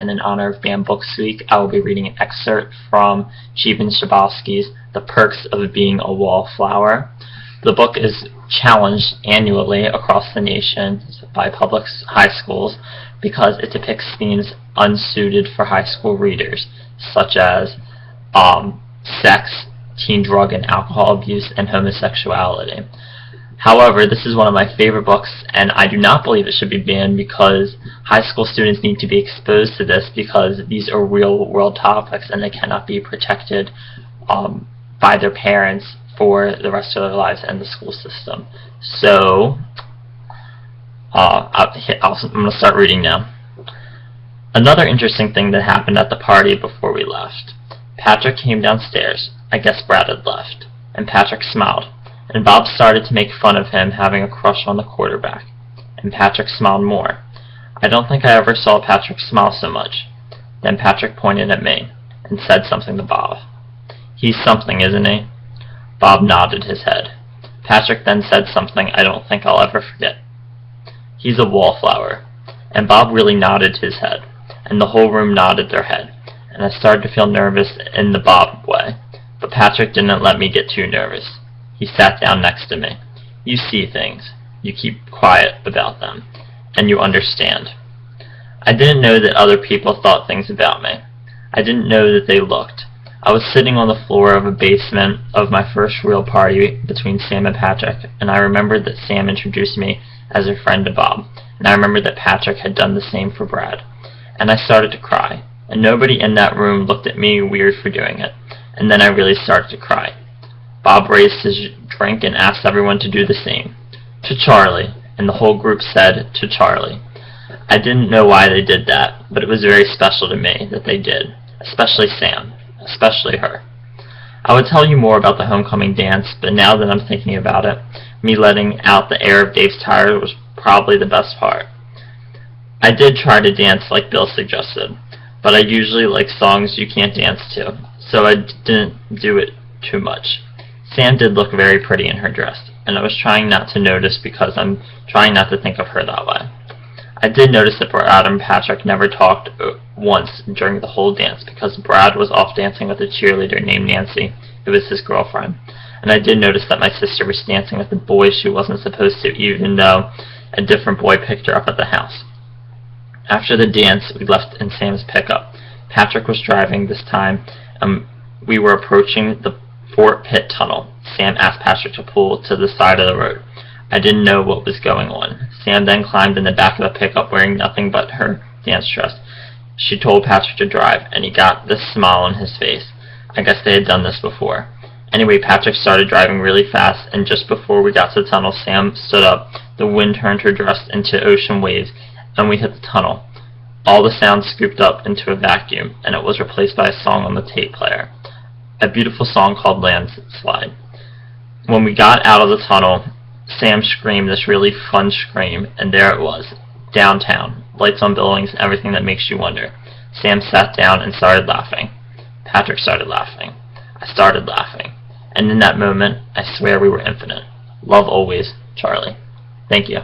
and in honor of Banned Books Week, I will be reading an excerpt from Stephen Chbosky's The Perks of Being a Wallflower. The book is challenged annually across the nation by public high schools because it depicts themes unsuited for high school readers, such as sex, teen drug and alcohol abuse, and homosexuality. However, this is one of my favorite books, and I do not believe it should be banned because high school students need to be exposed to this because these are real-world topics and they cannot be protected by their parents for the rest of their lives and the school system. So, I'm going to start reading now. Another interesting thing that happened at the party before we left. Patrick came downstairs. I guess Brad had left. And Patrick smiled. And Bob started to make fun of him having a crush on the quarterback. And Patrick smiled more. I don't think I ever saw Patrick smile so much. Then Patrick pointed at me and said something to Bob. He's something, isn't he? Bob nodded his head. Patrick then said something I don't think I'll ever forget. He's a wallflower. And Bob really nodded his head. And the whole room nodded their head. And I started to feel nervous in the Bob way. But Patrick didn't let me get too nervous. He sat down next to me. You see things. You keep quiet about them. And you understand. I didn't know that other people thought things about me. I didn't know that they looked. I was sitting on the floor of a basement of my first real party between Sam and Patrick, and I remembered that Sam introduced me as a friend to Bob, and I remembered that Patrick had done the same for Brad. And I started to cry, and nobody in that room looked at me weird for doing it, and then I really started to cry. Bob raised his drink and asked everyone to do the same. To Charlie, and the whole group said, to Charlie. I didn't know why they did that, but it was very special to me that they did, especially Sam, especially her. I would tell you more about the homecoming dance, but now that I'm thinking about it, me letting out the air of Dave's tire was probably the best part. I did try to dance like Bill suggested, but I usually like songs you can't dance to, so I didn't do it too much. Sam did look very pretty in her dress, and I was trying not to notice because I'm trying not to think of her that way. I did notice that Brad and Patrick never talked once during the whole dance because Brad was off dancing with a cheerleader named Nancy, who was his girlfriend. And I did notice that my sister was dancing with a boy she wasn't supposed to, even though a different boy picked her up at the house. After the dance, we left in Sam's pickup. Patrick was driving this time, and we were approaching the Fort Pitt Tunnel. Sam asked Patrick to pull to the side of the road. I didn't know what was going on. Sam then climbed in the back of the pickup wearing nothing but her dance dress. She told Patrick to drive, and he got this smile on his face. I guess they had done this before. Anyway, Patrick started driving really fast, and just before we got to the tunnel, Sam stood up. The wind turned her dress into ocean waves, and we hit the tunnel. All the sound scooped up into a vacuum, and it was replaced by a song on the tape player. A beautiful song called Landslide. When we got out of the tunnel, Sam screamed this really fun scream, and there it was, downtown, lights on buildings, everything that makes you wonder. Sam sat down and started laughing. Patrick started laughing. I started laughing. And in that moment, I swear we were infinite. Love always, Charlie. Thank you.